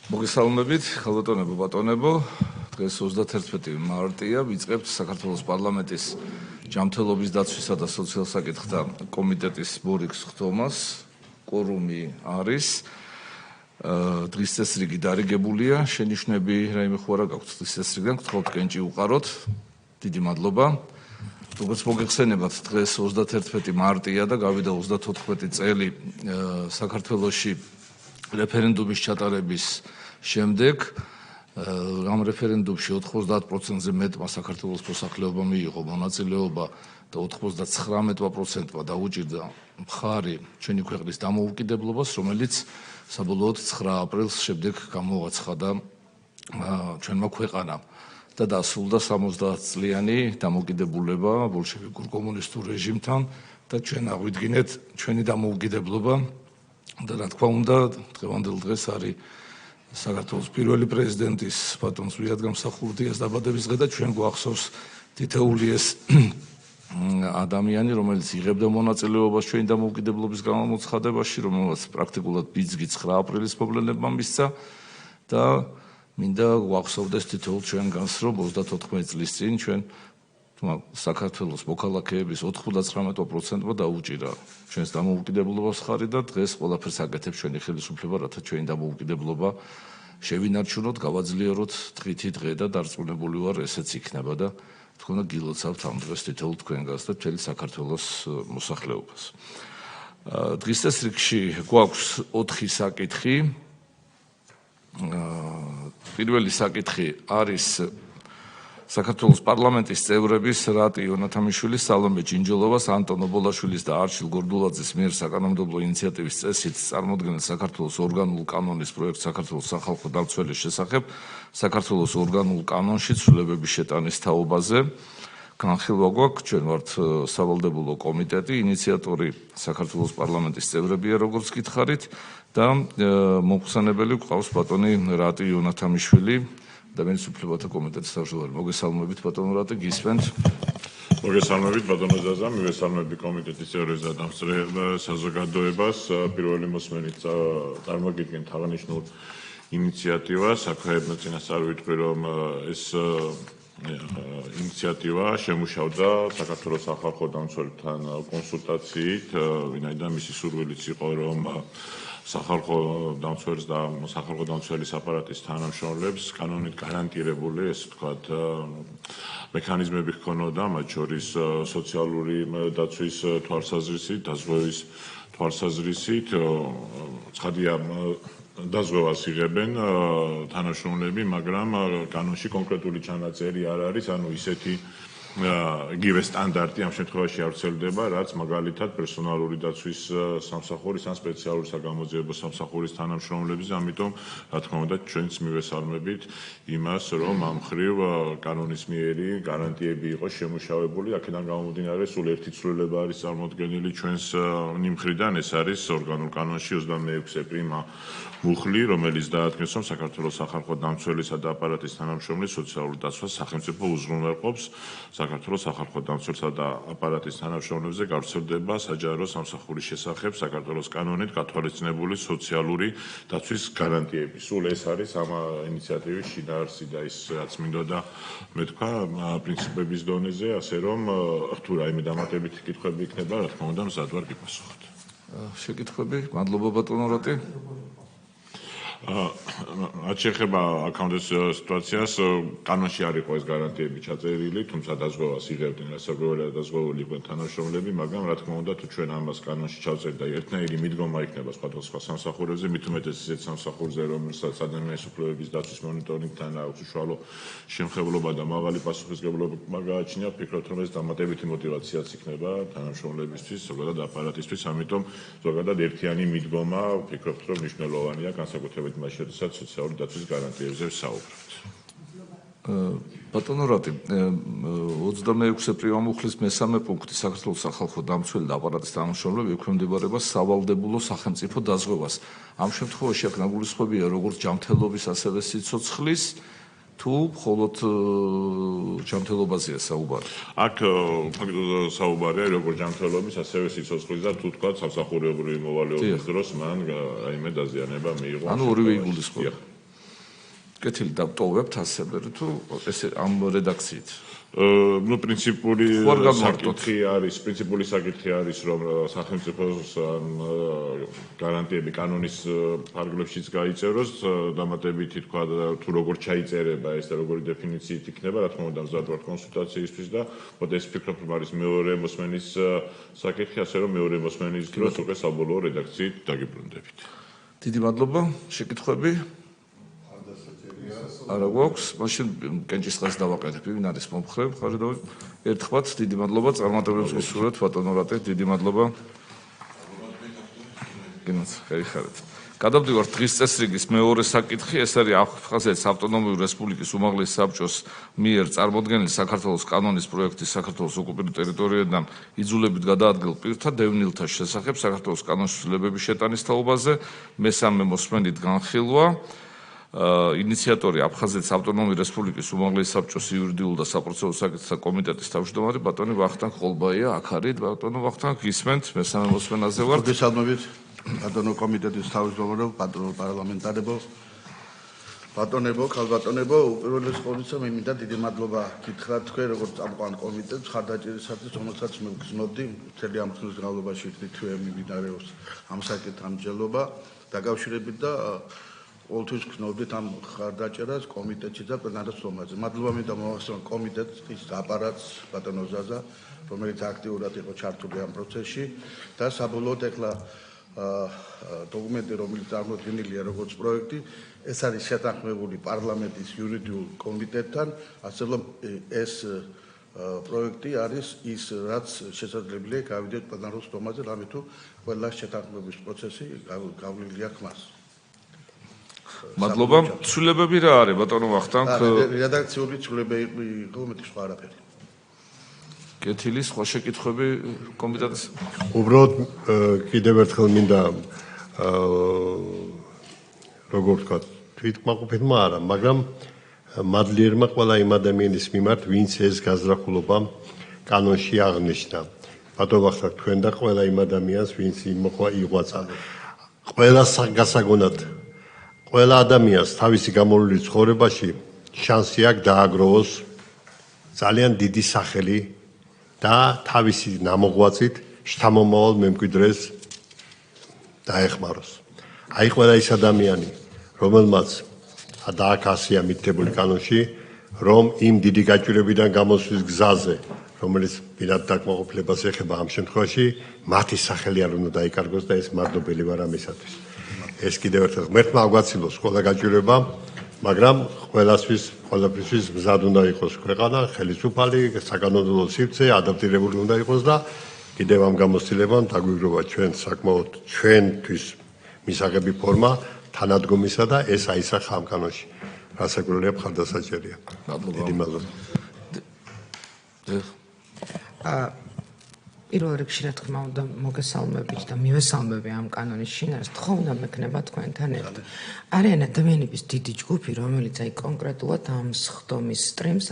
მოგესალმებით, ხალბატონებო, ბატონებო. დღეს 31 მარტია, ვიწყებთ საქართველოს პარლამენტის ჯანმრთელობის დაცვისა და სოციალურ საკითხთა კომიტეტის ბორიks ხდომას. კვორუმი არის. დღის წესრიგი დარიგებულია. შენიშვნები რაიმე ხო არა გაქვთ დღის წესრიგიდან, გთხოვთ კენჭი უყაროთ. დიდი მადლობა. როგორც მოგეხსენებათ, დღეს 31 მარტია და გავიდა 34 წელი საქართველოში რეფერენდუმის ჩატარების შემდეგ. ამ რეფერენდუმში 90%-ზე მეტმა საქართველოს მოსახლეობამ მიიღო მონაწილეობა და 99%-მა დაუჭირდა მხარი ჩვენი ქვეყნის დამოუკიდებლობას, რომელიც საბოლოოდ 9 აპრილს შემდეგ გამოაცხადა ჩვენმა ქვეყანამ და დასრულდა 70 წლიანი დამოუკიდებლობა ბოლშევიკურ კომუნისტურ რეჟიმთან და ჩვენ აღვიდგინეთ ჩვენი დამოუკიდებლობა. და რა თქმა უნდა, დღევანდელ დღეს არის საქართველოს პირველი პრეზიდენტის ბატონ ზვიად გამსახურდიას დაბადების დღე და ჩვენ გვახსოვს თითოეული ეს ადამიანი, რომელიც იღებდა მონაწილეობას ჩვენი დამოუკიდებლობის გამოცხადებაში, რომელსაც პრაქტიკულად ბიძგი 9 აპრილის მოვლენებმა მისცა და მინდა გვახსოვდეს თითოეულ ჩვენგანს, რომ 34 წლის წინ ჩვენ საქართველოს მოქალაქეების 99%-მა დაუჭირა ჩვენს დამოუკიდებლობას ხარი და დღეს ყველაფერს აკეთებს ჩვენი ხელისუფლება, რათა ჩვენი დამოუკიდებლობა შევინარჩუნოთ, გავაძლიეროთ დღითი დღე და დარწმუნებული ვარ, ესეც იქნება და თქო და გილოცავთ ამ დღეს თითოეულ თქვენგანს და მთელი საქართველოს მოსახლეობას. დღის წესრიგში გვაქვს 4 საკითხი. პირველი საკითხი არის საქართველოს პარლამენტის წევრების რატი იონათამიშვილის, სალომე ჯინჯოლოვას, ანტონ ობოლაშვილის და არჩილ გორდულაძის მიერ საკანონმდებლო ინიციატივის წესით წარმოქმნილ საქართველოს ორგანულ კანონის პროექტ საქართველოს სახალხო დამცველის შესახებ საქართველოს ორგანულ კანონში ცვლილებების შეტანის თაობაზე. განხილვა გვაქვს, ჩვენ ვართ სავალდებულო კომიტეტი, ინიციატორი საქართველოს პარლამენტის წევრებია, როგორც გითხარით და მომხსენებელი გვყავს ბატონი რატი იონათამიშვილი. ადამიანის უფლებათა კომიტეტის თავმჯდომარე. მოგესალმებით ბატონო რატი, გისმენთ? მოგესალმებით ბატონო ზაზა, მივესალმები კომიტეტის წევრებს და დამსწრე საზოგადოებას. პირველი მოსმენით წარმოგიდგენთ აღნიშნულ ინიციატივას. აქვე წინასწარ ვიტყვი, რომ ეს ინიციატივა შემუშავდა საქართველოს სახალხო დამცველთან კონსულტაციით, ვინაიდან მისი სურვილიც იყო, რომ სახალხო დამცველს და სახალხო დამცველის აპარატის თანამშრომლებს კანონით გარანტირებული, ესე ვთქვათ, მექანიზმები ჰქონოდა, მათ შორის სოციალური დაცვის თვალსაზრისით, დაზღვევის თვალსაზრისით, ცხადია დაზღვევას იღებენ თანამშრომლები, მაგრამ კანონში კონკრეტული ჩანაწერი არ არის, ანუ ისეთი იგივე სტანდარტი ამ შემთხვევაში არ ვრცელდება, რაც მაგალითად პერსონალური დაცვის სამსახურის ან სპეციალური საგამოძიებო სამსახურის თანამშრომლების, ამიტომ რა თქმა უნდა ჩვენც მივესალმებით იმას, რომ ამ მხრივ კანონისმიერი გარანტიები იყოს შემუშავებული, აქედან გამომდინარე სულ ერთი ცვლილება არის წარმოდგენილი ჩვენს მხრიდან, ეს არის ორგანულ კანონში 26 პრიმა მუხლი, რომელიც დაადგენს, რომ საქართველოს სახალხო დამცველისა და აპარატის თანამშრომლის სოციალურ დაცვას სახელმწიფო უზრუნველყოფს. საქართველოს სახალხო დამცველსა და აპარატის თანამშრომლებზე გავრცელდება საჯარო სამსახურის შესახებ საქართველოს კანონით გათვალისწინებული სოციალური დაცვის გარანტიები. სულ ეს არის ამ ინიციატივის შინაარსი და ის რაც მინდოდა მეთქვა პრინციპების დონეზე, ასე რომ თუ რაიმე დამატებითი კითხვები იქნება, რა თქმა უნდა, მზად ვარ გიპასუხოთ. შეკითხვები? მადლობა ბატონო რატი. რაც შეეხება აქამდე სიტუაციას, კანონში არ იყო ეს გარანტიები ჩაწერილი, თუმცა დაზღვევას იღებდნენ რასაკვირველია დაზღვეული იყვნენ თანამშრომლები, მაგრამ რა თქმა უნდა, თუ ჩვენ ამას კანონში ჩავწერთ და ერთნაირი მიდგომა იქნება სხვადასხვა სამსახურებზე, მით უმეტეს ისეთ სამსახურზე, რომელსაც ადამიანის უფლებების დაცვის მონიტორინგთან აქვს უშუალო შემხებლობა და მაღალი პასუხისმგებლობა გააჩნია, ვფიქრობთ, რომ ეს დამატებითი мотиваციაც იქნება თანამშრომლებისთვის, ზოგადად აპარატისთვის, ამიტომ ზოგადად ერთიანი მიდგომა, ვფიქრობთ, რომ მნიშვნელოვანია განსაკუთრებით მაშინ, როდესაც სოციალური დაცვის გარანტიებზე ვსაუბრობთ. ბატონო რატი, 26 პრიმა მუხლის მესამე პუნქტი საქართველოს სახალხო დამცველი და აპარატის თანამშრომლები ექვემდებარება სავალდებულო სახელმწიფო დაზღვევას. ამ შემთხვევაში აქ ნაგულისხმებია როგორც ჯანმრთელობის, ასევე სიცოცხლის, თუ მხოლოდ ჯანმრთელობაზეა საუბარი? აქ საუბარია როგორც ჯანმრთელობის, ასევე სიცოცხლის და თუ თქვა სამსახურებრივი მოვალეობის დროს მან რაიმე დაზიანება მიიღო. ანუ ორივე იგულისხმება. კეთილი დავტოვებთ ასევე თუ ეს ამ რედაქციით. ну принципული საკითხი არის რომ სახელმწიფოს გარანტიები კანონის ფარგლებშიც გაიწეროს დამატებითი თქვა თუ როგორ ჩაიწერება ეს და როგორი დეფინიციით იქნება რა თქმა უნდა მზად ვარ კონსულტაციისთვის და ეს ვფიქრობ რომ არის მეორე მოსმენის საკითხი ასე რომ მეორე მოსმენის დროს უკვე საბოლოო რედაქციით დაგიბრუნდებით დიდი მადლობა შეკითხვები არა გვაქვს, მაშინ კენჭისყრას დავაყენებ, ვინ არის მომხრე, ხარ და ერთხმაც დიდი მადლობა წარმატებებს გისურვებთ ბატონო რატე, დიდი მადლობა. გინოც, ხარით. გადავდივართ დღის წესრიგის მეორე საკითხი, ეს არის აფხაზეთის ავტონომიური რესპუბლიკის უმაღლესი საბჭოს მიერ წარმოდგენილი საქართველოს კანონის პროექტის საქართველოს ოკუპირებულ ტერიტორიებიდან იძულებით გადაადგილ პირთა დევნილთა შესახებ საქართველოს კანონის ცვლილებების შეტანის თაობაზე მესამე მოსმენით განხილვა. ინიციატორი აფხაზეთის ავტონომიური რესპუბლიკის უმაღლესი საბჭოს იურიდიულ და საპროცესო საკითხთა კომიტეტის თავმჯდომარე ბატონი ვახტანგ ხოლბაია აქ არის ბატონო ვახტანგ გისმენთ მესამე მოსმენაზე ვართ მოგესალმებით ბატონო კომიტეტის თავმჯდომარე ბატონო პარლამენტარებო ბატონებო ქალბატონებო უპირველეს ყოვლისა მე მინდა დიდი მადლობა გითხრათ თქვენ როგორც წამყვან კომიტეტს ხარდაჭერისათვის რომელსაც მე ვგრძნობდი მთელი ამ ხნის განმავლობაში თვე მიმდინარეობს ამ საკითხთან მსჯელობა დაკავშირებით და ყოველთვის გქნობდით ამ ხარდაჭერას კომიტეტში და პლენარულ მადლობა მინდა მოვახსენო კომიტეტის აპარატს ბატონო ზაზა რომელიც აქტიურად იყო ჩართული ამ პროცესში და საბოლოოდ ეხლა დოკუმენტი რომელიც წარმოდგენილია როგორც პროექტი ეს არის შეთანხმებული პარლამენტის იურიდიულ კომიტეტთან ასე რომ ეს პროექტი არის ის რაც შესაძლებელია გავიდეთ პლენარულ სტომაზე რამე თუ ყველა შეთანხმების პროცესი გავლილი აქვს მას მადლობა ცვლილებები რა არის ბატონო ვახტანგ რედაქციული ცვლილებები იყო მეტი სხვა არაფერი კეთილი სხვა შეკითხვები კომიტეტის უბრალოდ კიდევ ერთხელ მინდა როგორ ვთქვა თვითკმაყოფილმა არა მაგრამ მადლიერმა ყველა იმ ადამიანის მიმართ ვინც ეს გაზრახულობა კანონში აღნიშნა ბატონო ვახტანგ თქვენ და ყველა იმ ადამიანს ვინც იღვაცა ყველა გასაგონად ყველა ადამიანს თავისი გამოვლილი ცხოვრებაში შანსი აქვს დააგროვოს ძალიან დიდი სახელი და თავისი ნამოღვაწით შთამომავალ მემკვიდრეს დაეხმაროს. აი ყველა ის ადამიანი, რომელმაც დააკასია მითითებული კანონში, რომ იმ დიდი გაჭირვებიდან გამოსვლის გზაზე, რომელიც პირად დაკმაყოფილებას ეხება ამ შემთხვევაში, მათი სახელი არ უნდა დაიკარგოს და ეს მადლობელი ვარ ამისათვის. ეს კიდევ ერთხელ ღმერთმა აგვაცილოს ყველა გაჭირვება, მაგრამ ყველაფრის მზად უნდა იყოს ქვეყანა, ხელისუფალი, საკანონმდებლო სივრცე, ადაპტირებული უნდა იყოს და კიდევ ამ გამოცდილებამ დაგვიგროვა ჩვენ საკმაოდ ჩვენთვის მისაღები ფორმა თანადგომისა და ეს აისახა ამ კანონში. რასაკვირველია მხარდასაჭერია. დიდი მადლობა. პირველ რიგში რა თქმა უნდა მოგესალმებით და მივესალმები ამ კანონის შინაარს თხოვნა მექნება თქვენთან ერთად. არიან ადამიანების დიდი ჯგუფი, რომელიც აი კონკრეტულად ამ სხდომის სტრიმს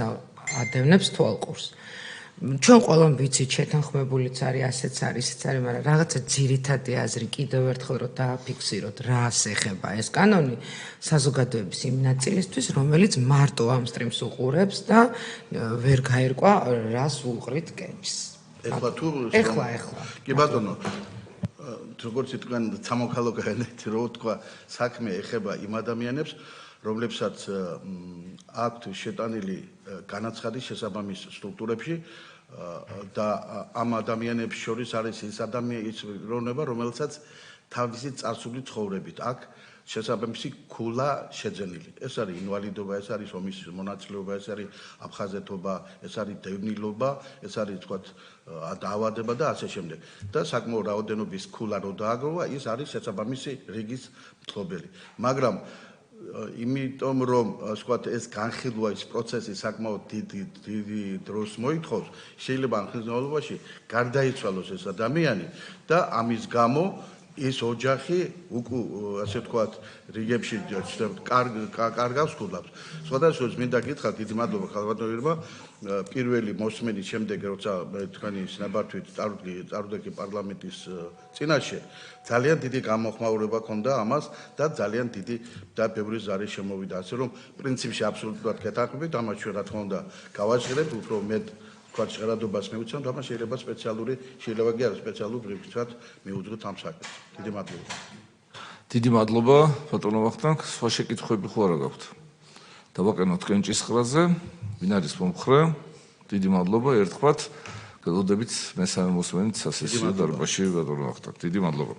ადევნებს თვალყურს. ჩვენ ყველამ ვიცით შეთანხმებულიც არის, ასეც არის, ისეც არის, მაგრამ რაღაცა ძირითადი აზრი კიდევ ერთხელ რომ დააფიქსიროთ, რას ეხება ეს კანონი საზოგადოების იმ ნაწილისთვის, რომელიც მარტო ამ სტრიმს უყურებს და ვერ გაერკვა, რას უყრით კეფს. ეხლა თუ ეხლა კი ბატონო როგორც თქვენ სამოქალაქო განეთ რო თქვა საქმე ეხება იმ ადამიანებს რომლებსაც აქვთ შეტანილი განაცხადი შესაბამის სტრუქტურებში და ამ ადამიანებს შორის არის ის ადამიანის რონება რომელსაც თავისი წარსული ცხოვრებით აქვს შესაბამისი ქულა შეძენილი. ეს არის ინვალიდობა, ეს არის ომის მონაწილეობა, ეს არის აფხაზეთობა, ეს არის დევნილობა, ეს არის თქვათ დაავადება და ასე შემდეგ. და საკმაოდ რაოდენობის ქულა რო დააგროვა, ის არის შესაბამისი რიგის მფლობელი. მაგრამ იმიტომ რომ ვთქვათ ეს განხილვა ის პროცესი საკმაოდ დიდი დროს მოითხოვს, შეიძლება ამ ხნის განმავლობაში გარდაიცვალოს ეს ადამიანი და ამის გამო ის ოჯახი უკუ ასე ვთქვათ რიგებში კარგავს ხულავს. სხვადასხვა მინდა გითხრათ დიდი მადლობა ხალბატონებმა პირველი მოსმენის შემდეგ როცა თქვენი ნაბართვით წარუდგე პარლამენტის წინაშე ძალიან დიდი გამოხმაურება ქონდა ამას და ძალიან დიდი და ბევრი ზარი შემოვიდა ასე რომ პრინციპში აბსოლუტურად გეთანხმებით ამას ჩვენ რა თქმა უნდა გავაჟღერებთ უფრო მეტ თქვათ ჟღერადობას მივუცემთ ამას შეიძლება სპეციალური შეიძლება კი არა სპეციალურ ბრიფინგად მივუძღოთ ამ საკითხს დიდი მადლობა დიდი მადლობა ბატონო ვახტანგ სხვა შეკითხვები ხო არა გაქვთ დავაყენოთ კენჭისყრაზე ვინ არის მომხრე დიდი მადლობა ერთხმათ გელოდებით მესამე მოსმენით სასესიო დარბაზში ბატონო ვახტანგ დიდი მადლობა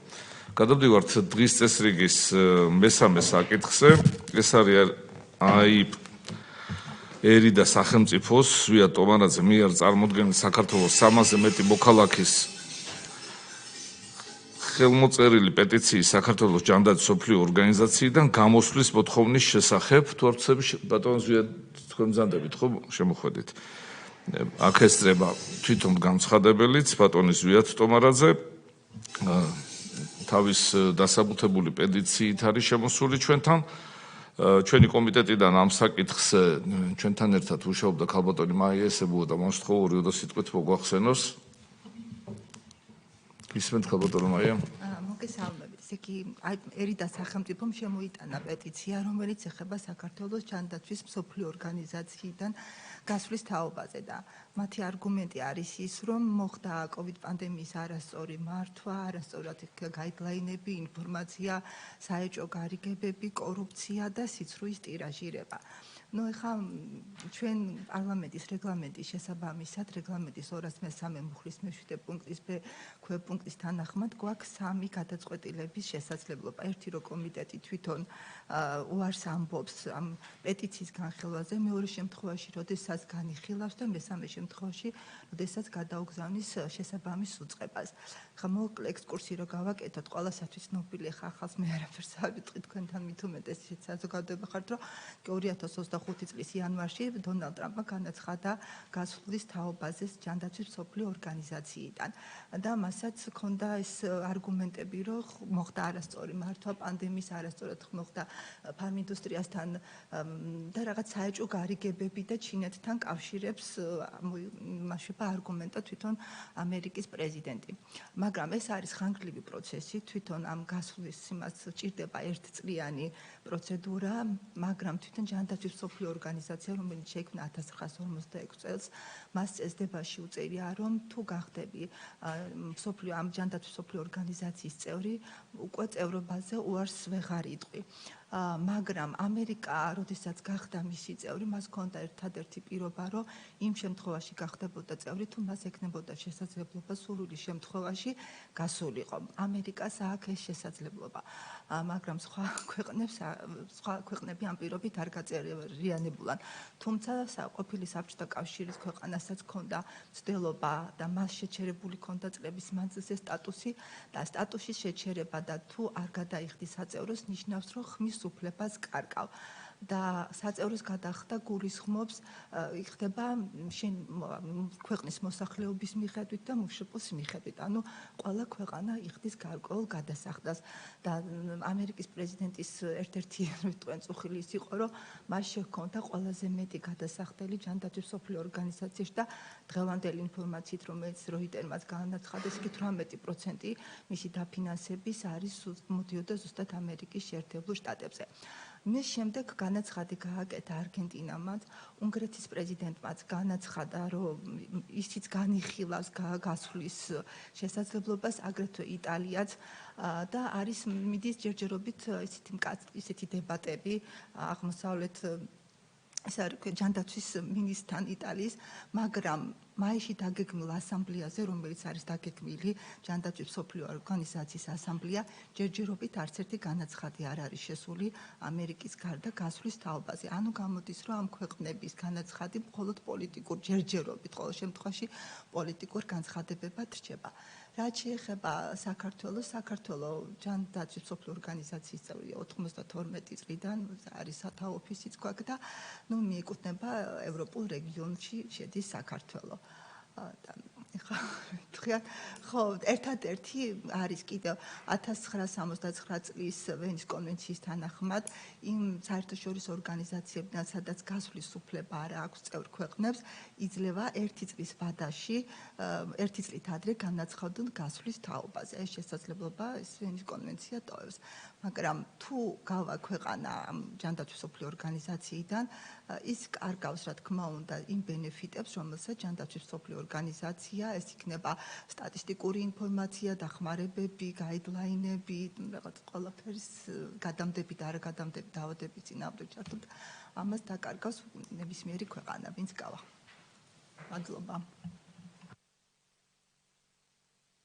გადავდივართ დღის წესრიგის მესამე საკითხზე ეს არის აიპ ერი და სახელმწიფოს ზვიად ტომარაძე მიერ წარმოდგენილ საქართველოს 300-ზე მეტი მოქალაქის ხელმოწერილი პეტიციის საქართველოს ჯანდაცვის მსოფლიო ორგანიზაციიდან გამოსვლის მოთხოვნის შესახებ თუ არ ვცდები ბატონო ზვიად თქვენ მზადებით ხო შემოხვედით აქ ესწრება თვითონ განცხადებელიც ბატონი ზვიად ტომარაძე თავის დასაბუთებული პეტიციით არის შემოსული ჩვენთან ჩვენი კომიტეტიდან ამ საკითხს ჩვენთან ერთად მუშაობდა ქალბატონი მაია ესებუა და მოსთხოვ ორი სიტყვით მოგვახსენოს ისმენთ ქალბატონო მაია მოგესალმებით ესე კი ერი და სახელმწიფომ შემოიტანა პეტიცია რომელიც ეხება საქართველოს ჯანდაცვის მსოფლიო ორგანიზაციიდან გასვლის თაობაზე და მათი არგუმენტი არის ის რომ მოხდა COVID პანდემიის არასწორი მართვა, არასწორად გაიდლაინები, ინფორმაცია, საეჭვო გარიგებები, კორუფცია და სიცრუის ტირაჟირება. ეხლა ჩვენ პარლამენტის რეგლამენტის შესაბამისად რეგლამენტის 203 მუხლის მე-7 პუნქტის ქვეპუნქტის თანახმად გვაქვს 3 გადაწყვეტილების შესაძლებლობა. ერთი რო კომიტეტი თვითონ უარს ამბობს ამ პეტიციის განხილვაზე, მეორე შემთხვევაში, როდესაც განიხილავს და მესამე შემთხვევაში, როდესაც გადაუგზავნის შესაბამის უწყებას. ხა მოკლე ექსკურსი რო გავაკეთოთ, ყველასათვის ცნობილი ხა ახალს მე არაფერს არ ვიტყვი თქვენთან მით უმეტეს საზოგადოება ხართ, რომ 2025 წლის იანვარში დონალდ ტრამპმა განაცხადა გასვლის თაობაზე ჯანდაცვის მსოფლიო ორგანიზაციიდან და მასაც ჰქონდა ეს არგუმენტები, რომ მოხდა არასწორი მართვა, პანდემიის არასწორად მოხდა ფარმინდუსტრიასთან და რაღაც საეჭვო გარიგებები და ჩინეთთან კავშირებს მასშტაბა არგუმენტა თვითონ ამერიკის პრეზიდენტი. მაგრამ ეს არის ხანგრძლივი პროცესი, თვითონ ამ გასვლის იმას ჭირდება ერთწლიანი პროცედურა, მაგრამ თვითონ ჯანდაცვის მსოფლიო ორგანიზაცია, რომელიც შეიქმნა 1956 წელს, მას წესდებაში უწერია, რომ თუ გახდები მსოფლიო ამ ჯანდაცვის მსოფლიო ორგანიზაციის წევრი, უკვე წევრობაზე უარს ვეღარ იტყვი. მაგრამ ამერიკა, როდესაც გახდა მისი წევრი, მას ჰქონდა ერთადერთი პირობა, რომ იმ შემთხვევაში გახდებოდა წევრი, თუ მას ექნებოდა შესაძლებლობა სურვილი შემთხვევაში გასულიყო. ამერიკას აქვს ეს შესაძლებლობა. მაგრამ სხვა ქვეყნები ამ პირობით არ გაწერიანებულან. თუმცა ყოფილი საბჭოთა კავშირის ქვეყანასაც ჰქონდა ცდელობა და მას შეჩერებული ჰქონდა წლების მანძილზე სტატუსი და სტატუსის შეჩერება და თუ არ გადაიხდის საწევროს ნიშნავს, რომ ხმის უფლებას კარგავ. და საწევროს გადახდა გულისხმობს იხდება ქვეყნის მოსახლეობის მიხედვით და მშპ-ის მიხედვით. ანუ ყველა ქვეყანა იხდის გარკვეულ გადასახდას და ამერიკის პრეზიდენტის ერთ-ერთი წუხილი ის იყო, რომ მას შეჰქონდა ყველაზე მეტი გადასახდელი ჯანდაცვის მსოფლიო ორგანიზაციაში და დღევანდელი ინფორმაციით, რომელიც როიტერმაც განაცხადა, 18% მისი დაფინანსების არის მოდიოდა ზუსტად ამერიკის შეერთებულ შტატებზე. მის შემდეგ განაცხადი გააკეთა არგენტინამაც, უნგრეთის პრეზიდენტმაც განაცხადა, რომ ისიც განიხილავს გასვლის შესაძლებლობას, აგრეთვე იტალიაც და არის მიდის ჯერჯერობით ისეთი დებატები აღმოსავლეთ ეს არის ჯანდაცვის მინისტრთან იტალიის, მაგრამ მაისში დაგეგმილ ასამბლეაზე, რომელიც არის დაგეგმილი ჯანდაცვის მსოფლიო ორგანიზაციის ასამბლეა, ჯერჯერობით არც ერთი განაცხადი არ არის შესული ამერიკის გარდა გასვლის თაობაზე. ანუ გამოდის, რომ ამ ქვეყნების განაცხადი მხოლოდ პოლიტიკურ ჯერჯერობით, ყოველ შემთხვევაში პოლიტიკურ განცხადებებად რჩება. რაც შეეხება საქართველოს ჯანდაცვის მსოფლიო ორგანიზაციის წევრია 92 წლიდან, არის სათავო ოფისიც გვაქვს და მიეკუთვნება ევროპულ რეგიონში შედის საქართველო. ხო, ერთადერთი არის კიდევ 1969 წლის ვენის კონვენციის თანახმად იმ საერთაშორისო ორგანიზაციებიდან, სადაც გასვლის უფლება არ აქვს წევრ ქვეყნებს, იძლევა ერთი წლის ვადაში, ერთი წლით ადრე განაცხადონ გასვლის თაობაზე. ეს შესაძლებლობა ეს ვენის კონვენცია ტოვებს. მაგრამ თუ გავა ქვეყანა ამ ჯანდაცვის მსოფლიო ორგანიზაციიდან, ის კარგავს, რა თქმა უნდა, იმ ბენეფიტებს, რომელსაც ჯანდაცვის მსოფლიო ორგანიზაცია, ეს იქნება სტატისტიკური ინფორმაცია, დახმარებები, გაიდლაინები, რაღაც ყველაფერის გადამდები და არაგადამდები დაავადების წინააღმდეგ ჩართულ. ამას დაკარგავს ნებისმიერი ქვეყანა, ვინც გავა. მადლობა.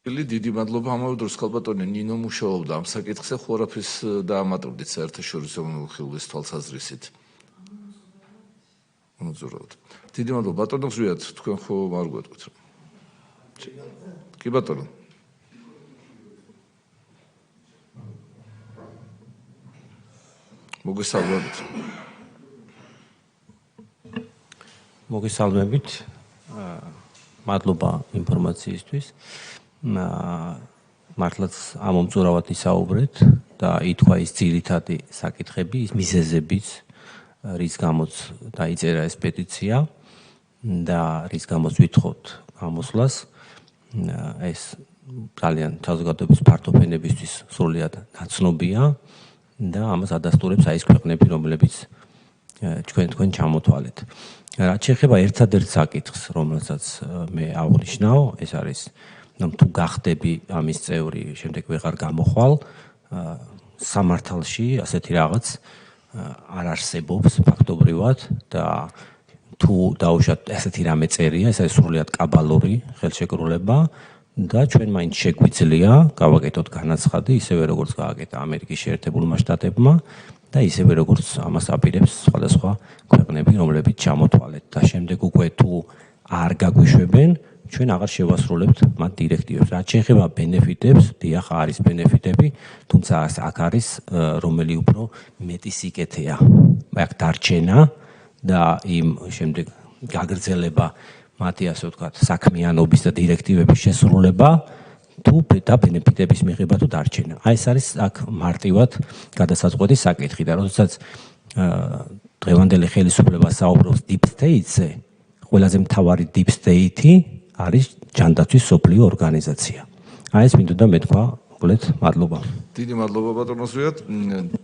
დიდი მადლობა. ამავე დროს ხალბატონი ნინო მუშაობდა ამ საკითხზე, ხო არაფერს დაამატებდით საერთაშორისო ხილვის თვალსაზრისით. მოძრაობთ. დიდი მადლობა. ბატონო ზვიად, თქვენ ხო არ გვეტყვით რა? კი ბატონო. მოგესალმებით. მოგესალმებით. მადლობა ინფორმაციისთვის. მართლაც ამომწურავად ისაუბრეთ და ითქვა ის ძირითადი საკითხები, ის მიზეზებიც, რის გამოც დაიწერა ეს პეტიცია და რის გამოც ვითხოვთ გამოსვლას. ეს ძალიან საზოგადოების ფართოფენებისთვის სრულიად ნაცნობია და ამას ადასტურებს აი ეს ქვეყნები, რომლებიც თქვენ ჩამოთვალეთ. რაც შეეხება ერთადერთ საკითხს, რომელსაც მე აღვნიშნავ, ეს არის თუ გახდები ამის წევრი, შემდეგ ვეღარ გამოხვალ, სამართალში ასეთი რაღაც არ არსებობს ფაქტობრივად და თუ დაუშვათ ესეთი რამე წერია, ეს არის სრულიად კაბალური ხელშეკრულება და ჩვენ მაინც შეგვიძლია გავაკეთოთ განაცხადი, ისევე როგორც გააკეთა ამერიკის შეერთებულმა შტატებმა და ისევე როგორც ამას აპირებს სხვადასხვა ქვეყნები, რომლებიც ჩამოთვალეთ და შემდეგ უკვე თუ არ გაგვიშვებენ, ჩვენ აღარ შევასრულებთ მათ დირექტივებს. რაც შეეხება ბენეფიტებს, დიახ, არის ბენეფიტები, თუმცა აქ არის რომელი უფრო მეტი სიკეთეა. აქ დარჩენა და იმ შემდეგ გაგრძელება მათი ასე ვთქვათ, საქმიანობის და დირექტივების შესრულება თუ და ბენეფიტების მიღება თუ დარჩენა. აი ეს არის აქ მარტივად გადასაწყვეტი საკითხი და როდესაც დღევანდელი ხელისუფლება საუბრობს deep state-ზე, ყველაზე მთავარი deep state-ი არის ჯანდაცვის მსოფლიო ორგანიზაცია. აი ეს მინდოდა მეთქვა, უყურეთ, მადლობა. დიდი მადლობა ბატონო ზვიად.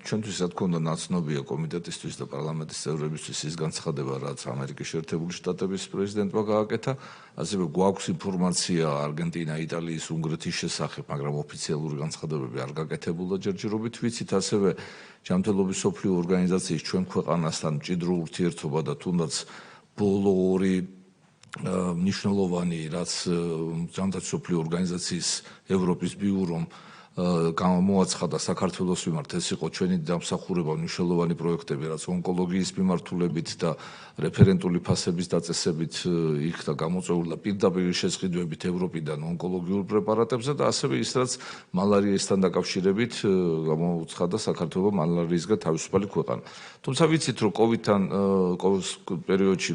ჩვენთვის რა თქმა უნდა ნაცნობია კომიტეტისთვის და პარლამენტის წევრებისთვის ის განცხადება, რაც ამერიკის შეერთებული შტატების პრეზიდენტმა გააკეთა. ასევე გვაქვს ინფორმაცია არგენტინა, იტალიის, უნგრეთის შესახებ, მაგრამ ოფიციალური განცხადებები არ გაკეთებულა ჯერჯერობით. ვიცით ასევე ჯანმრთელობის მსოფლიო ორგანიზაციის ჩვენ ქვეყანასთან მჭიდრო ურთიერთობა და თუნდაც ბოლო ორი მნიშვნელოვანი, რაც ჯანდაცვის მსოფლიო ორგანიზაციის ევროპის ბიურომ გამოაცხადა საქართველოს მიმართ, ეს იყო ჩვენი დამსახურება, მნიშვნელოვანი პროექტები, რაც ონკოლოგიის მიმართულებით და რეფერენტული ფასების დაწესებით იქნა გამოწვეული და პირდაპირ შესყიდვებით ევროპიდან ონკოლოგიურ პრეპარატებზე და ასევე ის, რაც მალარიასთან დაკავშირებით გამოაცხადა საქართველოს მალარიისგან თავისუფალი ქვეყანა. თუმცა ვიცით, რომ კოვიდთან პერიოდში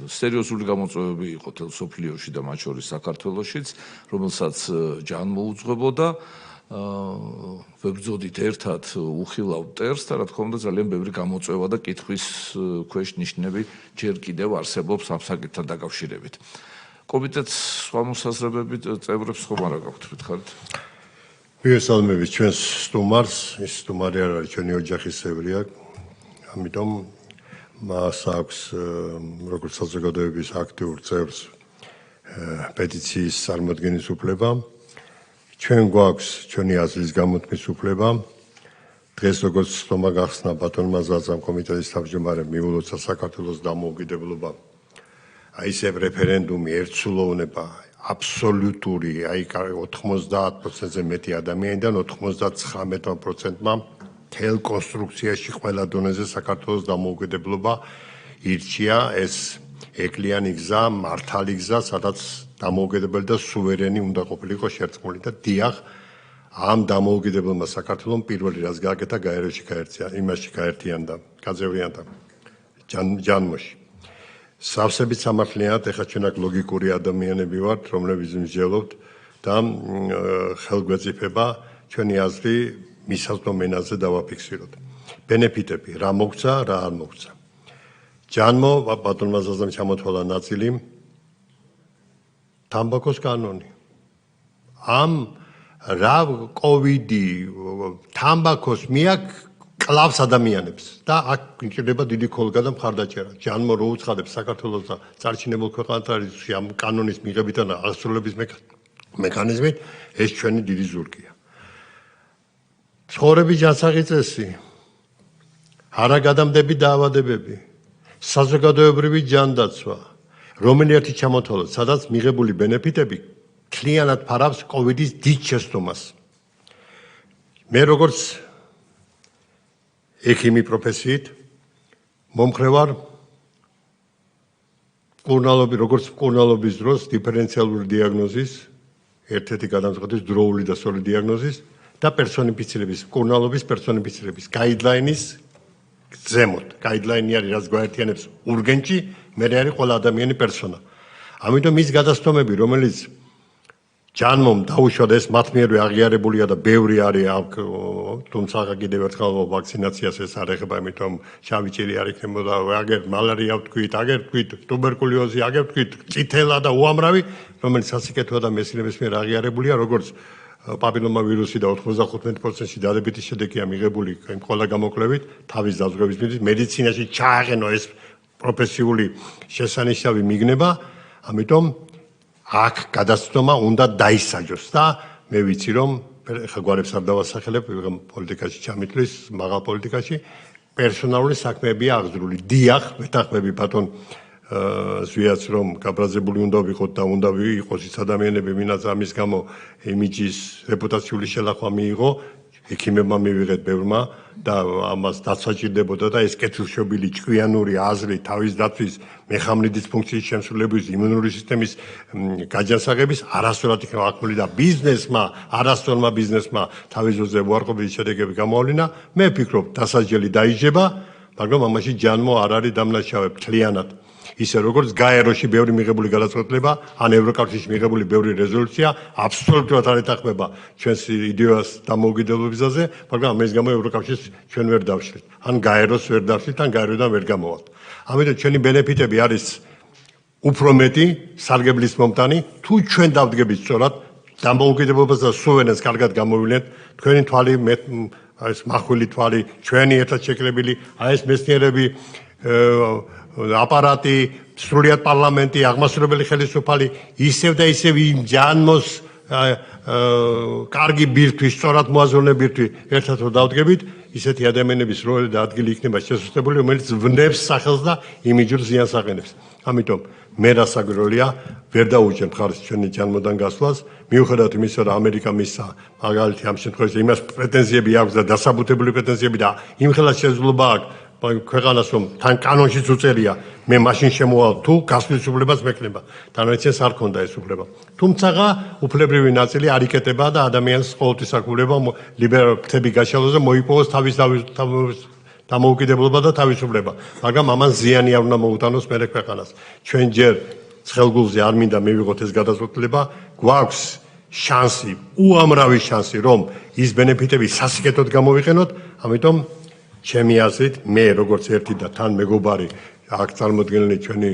სერიოზული გამოწვევები იყო თელ მსოფლიოში და მათ შორის საქართველოშიც, რომელსაც ჯანმოუძღვებოდა. ვებრძოდით ერთად უხილავ ტერს და რა თქმა უნდა ძალიან ბევრი გამოწვევა და კითხვის ქვეშ ნიშნები ჯერ კიდევ არსებობს ამ საკითხთან დაკავშირებით. კომიტეტს სხვა მოსაზრებებით წევრებს ხომ არა გაქვთ, მითხარით? მივესალმებით ჩვენს სტუმარს, ის სტუმარი არ არის ჩვენი ოჯახის წევრია, ამიტომ მას აქვს როგორც საზოგადოების აქტიურ წევრს პეტიციის წარმოადგენის უფლება. ჩვენ გვაქვს ჩვენი აზრის გამოთქმის უფლება. დღეს როგორც თომა გახსნა ბატონმა ზაზამ კომიტეტის თავმჯდომარემ მიულოცა საქართველოს დამოუკიდებლობა. აი ეს რეფერენდუმი ერთსულოვნება აბსოლუტური, აი 90%-ზე მეტი ადამიანიდან 99%-მა თელ კონსტრუქციაში ყველა დონეზე საქართველოს დამოუკიდებლობა ირჩია ეს ეკლიანი გზა, მართალი გზა, სადაც დამოუკიდებელი და სუვერენი უნდა ყოფილიყო შერწყმული და დიახ, ამ დამოუკიდებელმა საქართველომ პირველი რაც გააკეთა გაეროში გაერთიანდა, გაძევრიანდა ჯანმოში. სავსებით სამართლიანად ეხლა ჩვენ აქ ლოგიკური ადამიანები ვართ, რომლებიც მსჯელობთ და ხელგვეწიფება ჩვენი აზრი მისასვლელ ენაზე დავაფიქსიროთ. ბენეფიტები, რა მოგცა, რა არ მოგცა. ჯანმო ბატონმა ზაზამ ჩამოთვალა ნაწილი თამბაქოს კანონი. ამ რა კოვიდი თამბაქოს მიაქვს კლავს ადამიანებს და აქ გვჭირდება დიდი ქოლგა და მხარდაჭერა. ჯანმო რო უცხადებს საქართველოს და წარჩინებულ ქვეყანად არის ამ კანონის მიღებით და აღსრულების მექანიზმით, ეს ჩვენი დიდი ზურგია. ცხოვრების ჯანსაღი წესი, არაგადამდები დაავადებები, საზოგადოებრივი ჯანდაცვა, რომელიერთი ჩამოთვალოთ, სადაც მიღებული ბენეფიტები მთლიანად ფარავს კოვიდის დიდ შეცდომას. მე როგორც ექიმი პროფესიით მომხრე ვარ როგორც მკურნალობის დროს დიფერენციალური დიაგნოზის ერთ-ერთი გადამწყვეტის დროული და სრული დიაგნოზის და პერსონიფიცირების მკურნალობის პერსონიფიცირების გაიდლაინის ზემოთ. გაიდლაინი არის რაც გვაერთიანებს ურგენტში, მე არის ყველა ადამიანი პერსონა. ამიტომ ის გადასტომები, რომელიც ჯანმომ დაუშვა და ეს მათ მიერვე აღიარებულია და ბევრი არის აქ, თუმცა კიდევ ერთხელ ვაქცინაციას ეს არ ეხება, ამიტომ შავი ჭირი არ იქნებოდა, აგერ მალარია ვთქვით, აგერ ვთქვით ტუბერკულოზი, აგერ ვთქვით წითელა და უამრავი, რომელიც სასიკეთოა და მეცნიერების მიერ აღიარებულია, როგორც პაპილომა ვირუსი და 95%-ში დადებითი შედეგია მიღებული იმ ყველა გამოკლებით, თავის დაზღვევის მიზნით მედიცინაში ჩააყენო ეს პროფესიული შესანიშნავი მიგნება, ამიტომ აქ გადაცდომა უნდა დაისაჯოს და მე ვიცი რომ ხა გვარებს არ დავასახელებ, ვიღამ პოლიტიკაში ჩამithლის, მაღალ პოლიტიკაში პერსონალური საქმეებია აღძრული. დიახ, ვეთანხმები ბატონ ზვიაც რომ გაბრაზებული უნდა ვიყოთ და უნდა ვიყოს ის ადამიანები, ვინაც ამის გამო იმიჯის რეპუტაციული შელახვა მიიღო, ექიმებმა მივიღეთ ბევრმა და ამას დაცვა ჭირდებოდა და ეს კეთილშობილი ჭკვიანური აზრი თავის დაცვის მეხამრი დისფუნქციის შემსრულებლის იმუნური სისტემის გაჯანსაღების არასდროს იქნება ახმული და ბიზნესმა, არასდროსმა ბიზნესმა თავის ძოზე უარყოფითი შედეგები გამოავლინა. მე ვფიქრობ, დასაჯელი დაიჯება, მაგრამ ამაში ჯანმო არ არის დამნაშავე მთლიანად. ისე როგორც გაეროში ბევრი მიღებული გადაწყვეტილება, ან ევროკავშირში მიღებული ბევრი რეზოლუცია აბსოლუტურად არ ეთანხმება ჩვენს იდეას დამოუკიდებლობისაზე, მაგრამ ამის გამო ევროკავშირს ჩვენ ვერ დავშლით. ან გაეროს ვერ დავშლით, ან გაეროდან ვერ გამოვალთ. ამიტომ ჩვენი ბენეფიტები არის უფრო მეტი, სარგებლის მომტანი, თუ ჩვენ დავდგებით სწორად დამოუკიდებლობას და სუვერენს კარგად გამოვივლენთ, თქვენი თვალი, ეს მახვილი თვალი, ჩვენი ერთად შეკრებილი, ეს მეცნიერები აპარატი, სრულიად პარლამენტი, აღმასრულებელი ხელისუფალი, ისევ და ისევ იმ ჯანმოს კარგი ბირთვი, სწორად მოაზროვნე ბირთვი ერთად რო დავდგებით, ისეთი ადამიანების როლი და ადგილი იქნება შესუსტებული, რომელიც ვნებს სახელს და იმიჯურ ზიანს აყენებს. ამიტომ მე რასაგვირელია, ვერ დაუჭერ მხარს ჩვენი ჯანმოდან გასვლას, მიუხედავად იმისა, რომ ამერიკა მისცა მაგალითი ამ შემთხვევაში იმას პრეტენზიები აქვს და დასაბუთებული პრეტენზიები და იმ ხელას შესაძლებლობა აქვს ქვეყანას რომ თან კანონშიც უწერია, მე მაშინ შემოვალ თუ გასვლის უფლებას მექნება. დანარჩენს არ ქონდა ეს უფლება. თუმცა უფლებრივი ნაწილი არ იკეტება და ადამიანს ყოველთვის აქვს უფლება ლიბერალები გაშალოს და მოიპოვოს თავის დამოუკიდებლობა და თავისუფლება. მაგრამ ამან ზიანი არ უნდა მოუტანოს მერე ქვეყანას. ჩვენ ჯერ ცხელგულზე არ მინდა მივიღოთ ეს გადაწყვეტილება, გვაქვს შანსი, უამრავი შანსი, რომ ის ბენეფიტები სასიკეთოდ გამოვიყენოთ, ამიტომ ჩემი აზრით, მე როგორც ერთი და თან მეგობარი აქ წარმოდგენილი ჩვენი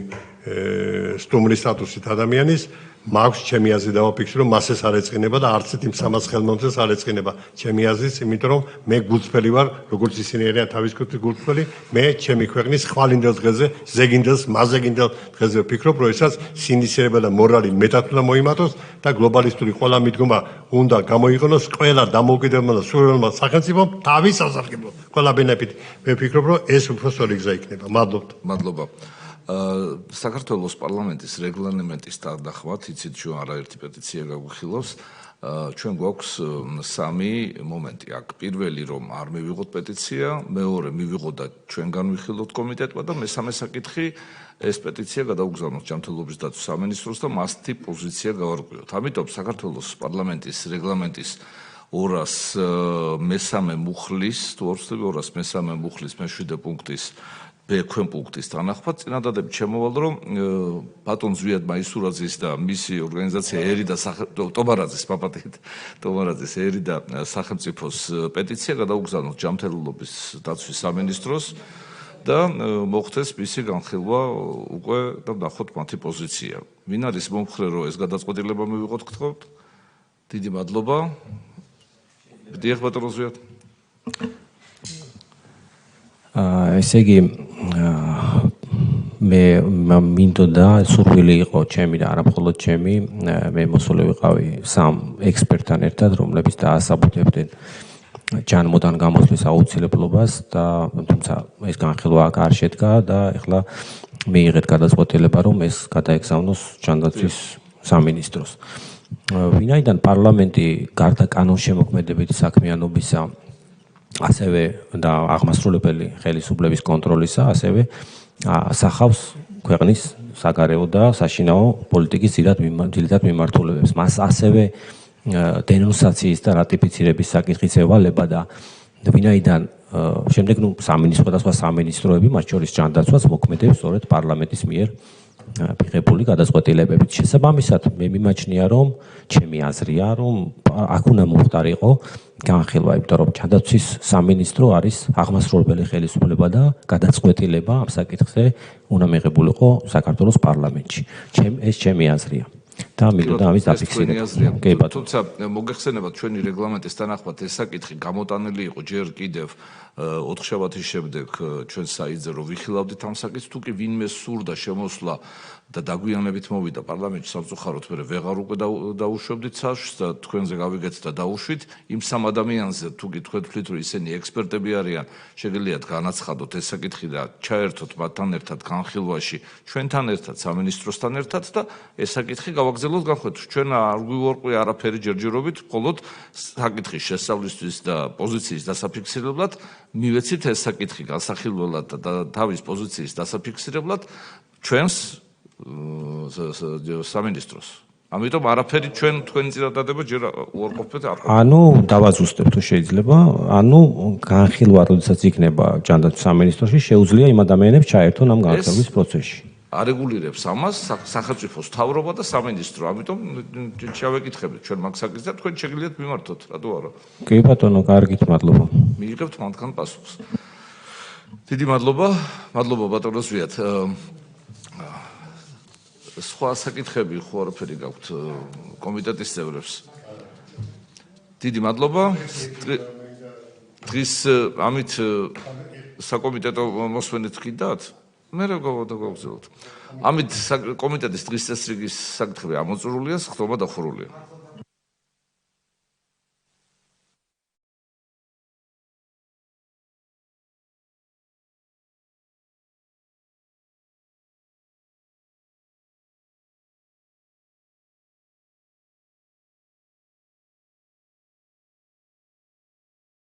სტუმრის სტატუსით ადამიანის, მაქვს ჩემი აზრი დავაფიქსირო, მას ეს არ ეწყინება და არც იმ სამას ხელმომწეს არ ეწყინება. ჩემი აზრით, იმიტომ რომ მე გულწრფელი ვარ, როგორც ისინი არიან თავის გულწრფელი, მე ჩემი ქვეყნის ხვალინდელ დღეზე, ზეგინდელს, მაზეგინდელ დღეზე ვფიქრობ, რომ ესაც სინდისერება და მორალი მეტად უნდა მოიმატოს და გლობალისტური ყველა მიდგომა უნდა გამოიყენოს ყველა დამოუკიდებელმა და სუვერენმა სახელმწიფომ თავის სასარგებლოდ. ყველა ბენეფიტი. მე ვფიქრობ, რომ ეს უფრო სწორი გზა იქნება. მადლობა. საქართველოს პარლამენტის რეგლამენტის თანახმად, იცით ჩვენ არაერთი პეტიცია გაგვიხილავს, ჩვენ გვაქვს სამი მომენტი. აქ პირველი რომ არ მივიღოთ პეტიცია, მეორე მივიღოთ და ჩვენ განვიხილოთ კომიტეტმა და მესამე საკითხი ეს პეტიცია გადაუგზავნოთ ჯანმრთელობის დაცვის სამინისტროს და მასთი პოზიცია გავარკვიოთ. ამიტომ საქართველოს პარლამენტის რეგლამენტის 200 მესამე მუხლის, თუ არ ვცდები 200 მესამე მუხლის მე-7 პუნქტის B ქვემპუნქტის თანახმად წინადადებით შემოვალ რომ ბატონ ზვიად მაისურაძის და მისი ორგანიზაცია ერი და ტომარაძის პაპატით ტომარაძის ერი და სახელმწიფოს პეტიცია გადაუგზავნოს ჯანმრთელობის დაცვის სამინისტროს და მოხდეს მისი განხილვა უკვე და ნახოთ მათი პოზიცია. ვინ არის მომხრე რომ ეს გადაწყვეტილება მივიღოთ გთხოვთ? დიდი მადლობა. დიახ ბატონო ზვიად. ესე იგი მე მინდოდა სურვილი იყო ჩემი და არა მხოლოდ ჩემი მე მოსული ვიყავი სამ ექსპერტთან ერთად რომლებიც დაასაბუთებდნენ ჯანმოდან გამოსვლის აუცილებლობას და თუმცა ეს განხილვა აქ არ შედგა და ეხლა მიიღეთ გადაწყვეტილება რომ ეს გადაეგზავნოს ჯანდაცვის სამინისტროს. ვინაიდან პარლამენტი გარდა კანონშემოქმედებითი საქმიანობისა ასევე და აღმასრულებელი ხელისუფლების კონტროლისა ასევე ასახავს ქვეყნის საგარეო და საშინაო პოლიტიკის ძირითად მიმართულებებს. მას ასევე დენონსაციის და რატიფიცირების საკითხიც ევალება და ვინაიდან შემდეგ სხვადასხვა სამინისტროები, მათ შორის ჯანდაცვას მოქმედებს სწორედ პარლამენტის მიერ მიღებული გადაწყვეტილებებით. შესაბამისად, მე მიმაჩნია, რომ ჩემი აზრია, რომ აქ უნდა მომხდარიყო განხილვა, იმიტომ რომ ჯანდაცვის სამინისტრო არის აღმასრულებელი ხელისუფლება და გადაწყვეტილება ამ საკითხზე უნდა მიღებულიყო საქართველოს პარლამენტში. ეს ჩემი აზრია. და მინდოდა ამის დაფიქსირება. თუმცა მოგეხსენებათ ჩვენი რეგლამენტის თანახმად ეს საკითხი გამოტანილი იყო ჯერ კიდევ 4 შაბათის შემდეგ ჩვენ საიტზე რომ ვიხილავდით ამ საკითხს, თუ კი ვინმე სურდა შემოსვლა და დაგვიანებით მოვიდა პარლამენტში სამწუხაროდ მე ვეღარ უკვე დაუშვებდით საშს და თქვენზე გავიგეთ და დაუშვით იმ სამ ადამიანზე თუ კი თქვენ თვლით რომ ისინი ექსპერტები არიან შეგიძლიათ განაცხადოთ ეს საკითხი და ჩაერთოთ მათთან ერთად განხილვაში ჩვენთან ერთად სამინისტროსთან ერთად და ეს საკითხი გავაგზავნოთ განხილვაში ჩვენ არ გვიუარყვია არაფერი ჯერჯერობით მხოლოდ საკითხის შესწავლისთვის და პოზიციის დასაფიქსირებლად მივეცით ეს საკითხი განსახილველად და თავის პოზიციის დასაფიქსირებლად ჩვენს სამინისტროს. ამიტომ არაფერი თქვენი წინადადება ჯერ უარყოფეთ არ. ანუ დავაზუსტებ თუ შეიძლება, ანუ განხილვა როდესაც იქნება ჯანდაცვის სამინისტროში შეუძლია იმ ადამიანებს ჩაერთონ ამ განხილვის პროცესში. არეგულირებს ამას სახელმწიფოს მთავრობა და სამინისტრო. ამიტომ შევეკითხებით ჩვენ მაგ საკითხს და თქვენ შეგიძლიათ მიმართოთ, რატო არა? კი ბატონო, კარგით, მადლობა. მიიღებთ მათგან პასუხს. დიდი მადლობა. მადლობა ბატონო ზვიად. სხვა საკითხები ხო არაფერი გაქვთ კომიტეტის წევრებს. დიდი მადლობა. დღის ამით საკომიტეტო მოსვენით გიდათ? მე რა გავაგზავნოთ. ამით კომიტეტის დღის წესრიგის საკითხები ამოწურულია, სხდომა დახურულია.